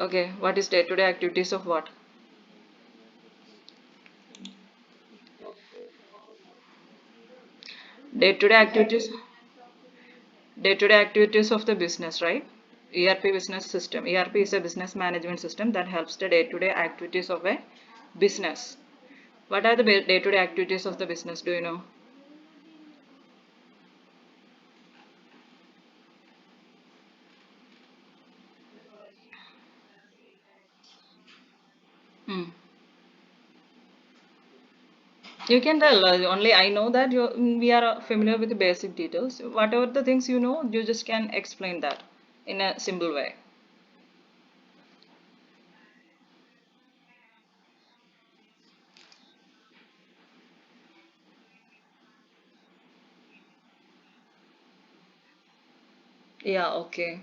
Okay, what is day-to-day activities of what? Day-to-day activities, day-to-day activities of the business, right? ERP business system. ERP is a business management system that helps the day-to-day activities of a business. What are the day-to-day activities of the business? Do you know? Hmm. You can tell. Only I know that we are familiar with the basic details. Whatever the things you know, you just can explain that in a simple way. Yeah, okay.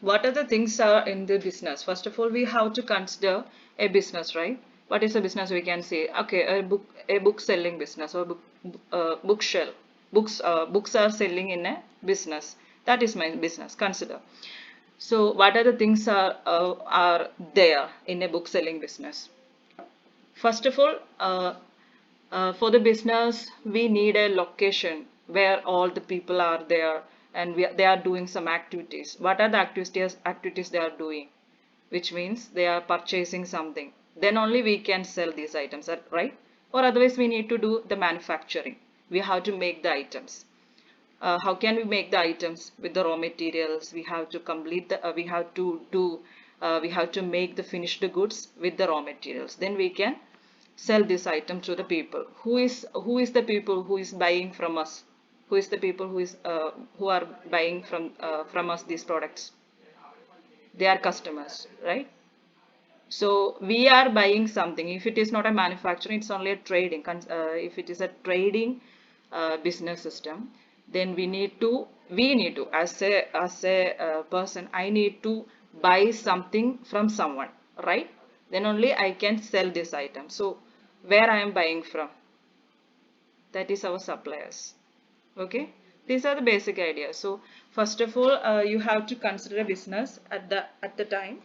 What are the things are in the business? First of all, we have to consider a business, right? What is a business? We can say, okay, a book selling business or bookshelf. Books are selling in a business. That is my business. Consider. So, what are the things are there in a book selling business? First of all, for the business, we need a location where all the people are there and they are doing some activities. What are the activities they are doing? Which means they are purchasing something. Then only we can sell these items, right? Or otherwise, we need to do the manufacturing. We have to make the items. How can we make the items with the raw materials? We have to complete the we have to make the finished goods with the raw materials. Then we can sell this item to the people. Who is the people who is buying from us? Who is the people who are buying from us these products? They are customers, right? So we are buying something. If it is not a manufacturing, it's only a trading. If it is a trading business system, then we need to as a person, I need to buy something from someone, right? Then only I can sell this item. So where I am buying from, that is our suppliers. Okay, these are the basic ideas. So first of all, you have to consider a business at the time.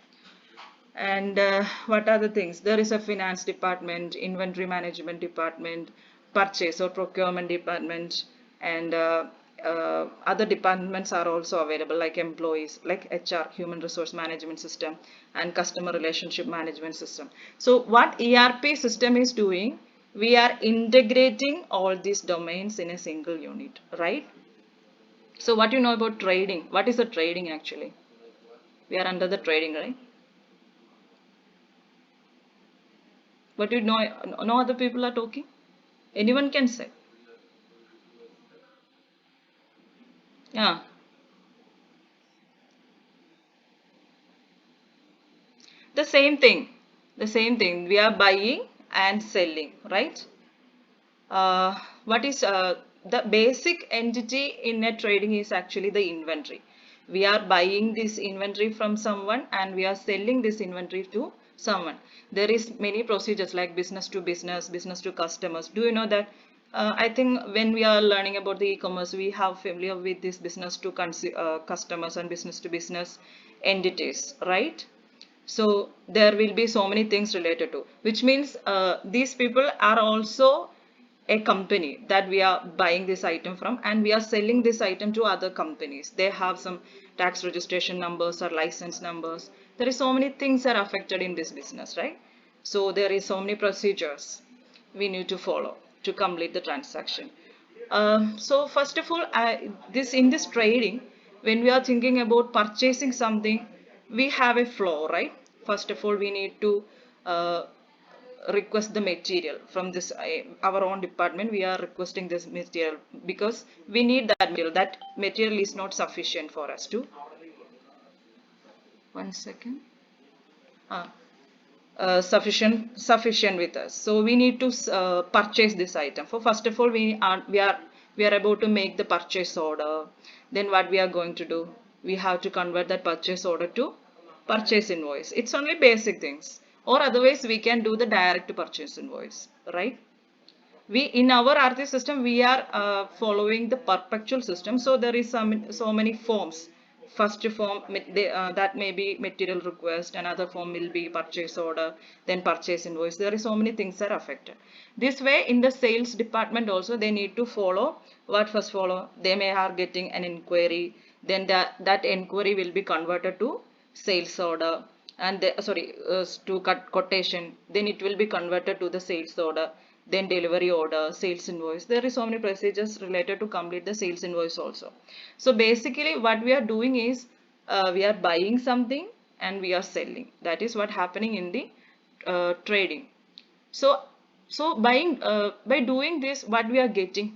And what are the things? There is a finance department, inventory management department, purchase or procurement department, and other departments are also available, like employees, like HR, human resource management system, and customer relationship management system. So what ERP system is doing, we are integrating all these domains in a single unit, right? So what you know about trading? What is the trading actually? We are under the trading, right? But you know, no other people are talking. Anyone can say. Yeah, the same thing. The same thing. We are buying and selling, right? What is the basic entity in a trading is actually the inventory. We are buying this inventory from someone and we are selling this inventory to someone. There is many procedures like business to business, business to customers. Do you know that? I think when we are learning about the e-commerce, we have familiar with this business to customers and business to business entities, right? So there will be so many things related to, which means these people are also a company that we are buying this item from and we are selling this item to other companies. They have some tax registration numbers or license numbers. There is so many things are affected in this business, right? So there is so many procedures we need to follow to complete the transaction. So first of all, this in this trading, when we are thinking about purchasing something, we have a flow, right? First of all, we need to uh, request the material from this our own department. We are requesting this material because we need that material. That material is not sufficient for us to. One second. Ah, sufficient with us, so we need to purchase this item. For first of all, we are about to make the purchase order. Then what we are going to do, we have to convert that purchase order to purchase invoice. It's only basic things, or otherwise we can do the direct purchase invoice, right? We in our RT system we are following the perpetual system, so there is so many forms first form that may be material request, another form will be purchase order, then purchase invoice. There is so many things are affected. This way in the sales department also they need to follow what first follow. They may are getting an inquiry, then that inquiry will be converted to sales order, and sorry, to quotation, then it will be converted to the sales order, then delivery order, sales invoice. There is so many procedures related to complete the sales invoice also. So basically what we are doing is we are buying something and we are selling. That is what happening in the trading. So buying, by doing this, what we are getting,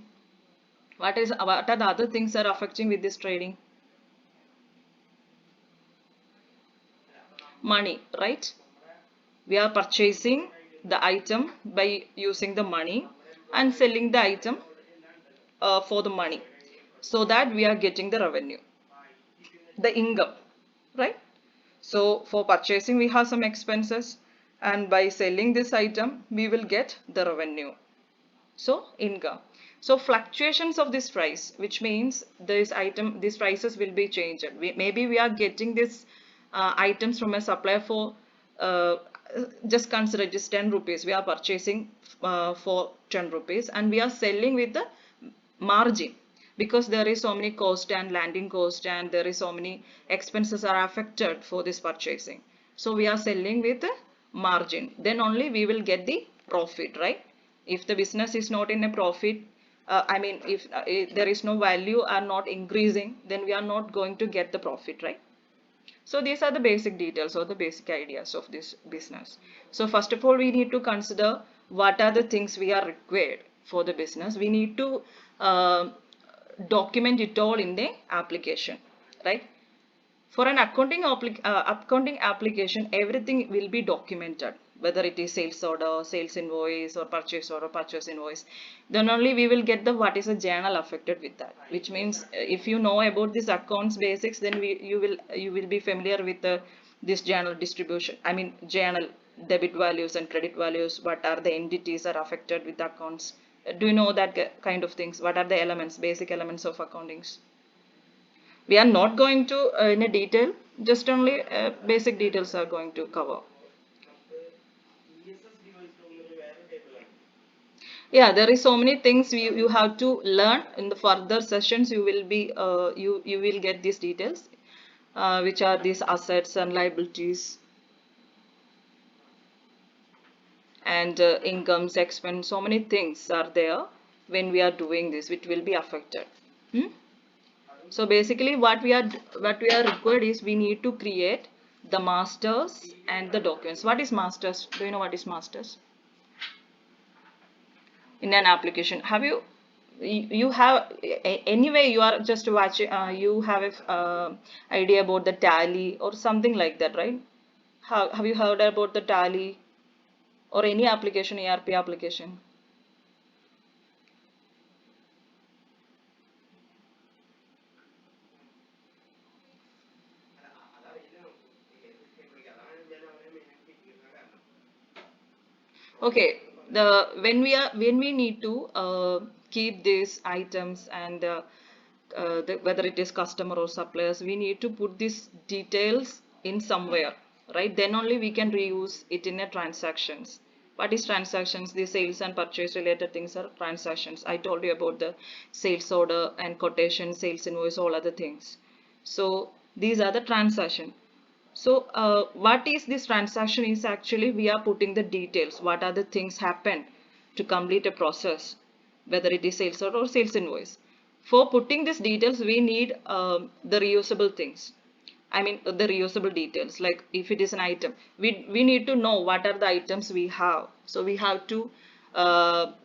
what are the other things that are affecting with this trading? Money, right? We are purchasing the item by using the money and selling the item for the money, so that we are getting the revenue, the income, right? So for purchasing we have some expenses, and by selling this item we will get the revenue, so income. So fluctuations of this price, which means this item, these prices will be changed. Maybe we are getting this items from a supplier for uh, just consider just 10 rupees. We are purchasing for 10 rupees and we are selling with the margin, because there is so many cost and landing cost and there is so many expenses are affected for this purchasing. So we are selling with a margin, then only we will get the profit, right? If the business is not in a profit, I mean if there is no value are not increasing, then we are not going to get the profit, right? So these are the basic details or the basic ideas of this business. So first of all, we need to consider what are the things we are required for the business. We need to uh, document it all in the application, right? For an accounting application, everything will be documented, whether it is sales order, sales invoice, or purchase invoice. Then only we will get the what is a journal affected with that. Which means if you know about this accounts basics, then you will be familiar with this journal distribution. I mean journal debit values and credit values. What are the entities are affected with the accounts? Do you know that kind of things? What are the elements, basic elements of accountings? We are not going to in a detail, just only basic details are going to cover. Yeah, there is so many things you have to learn in the further sessions. You will be you will get these details, which are these assets and liabilities and incomes, expense. So many things are there when we are doing this, which will be affected. Hmm? So basically what we are required is we need to create the masters and the documents. What is masters? Do you know what is masters? In an application, have you have anyway you are just watching, you have a idea about the tally or something like that, right? Have you heard about the tally or any application, ERP application? Okay, the when we need to keep these items and whether it is customer or suppliers, we need to put these details in somewhere, right? Then only we can reuse it in a transactions. What is transactions? The sales and purchase related things are transactions. I told you about the sales order and quotation, sales invoice, all other things. So these are the transaction. So what is this transaction is actually we are putting the details. What are the things happen to complete a process, whether it is sales order or sales invoice. For putting these details, we need the reusable things. I mean the reusable details. Like if it is an item, we need to know what are the items we have. So we have to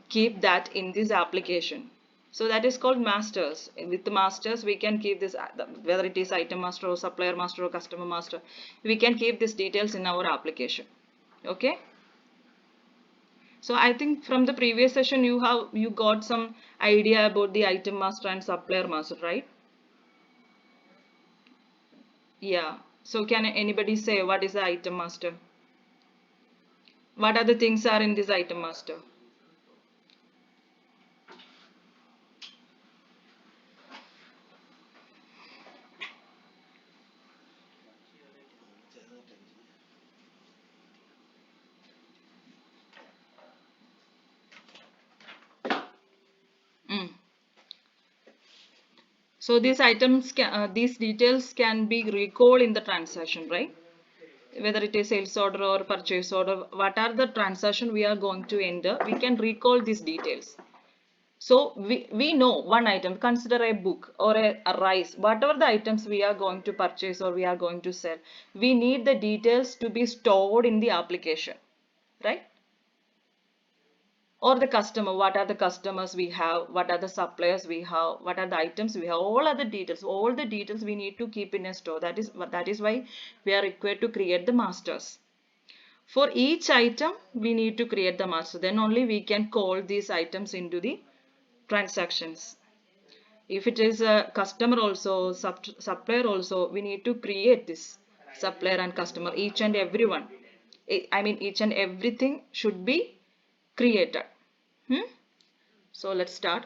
keep that in this application. So that is called masters. With the masters, we can keep this, whether it is item master or supplier master or customer master, we can keep these details in our application. Okay. So I think from the previous session, you got some idea about the item master and supplier master, right? Yeah. So can anybody say what is the item master? What are the things are in this item master? So these items these details can be recalled in the transaction, right? Whether it is sales order or purchase order, what are the transaction we are going to enter, we can recall these details. So we know one item, consider a book or a rice, whatever the items we are going to purchase or we are going to sell, we need the details to be stored in the application, right? Or the customer, what are the customers we have, what are the suppliers we have, what are the items we have, all the details we need to keep in a store. That is why we are required to create the masters. For each item we need to create the master, then only we can call these items into the transactions. If it is a customer also, supplier also, we need to create this supplier and customer, each and everyone. I mean each and everything should be created. Hmm? So let's start.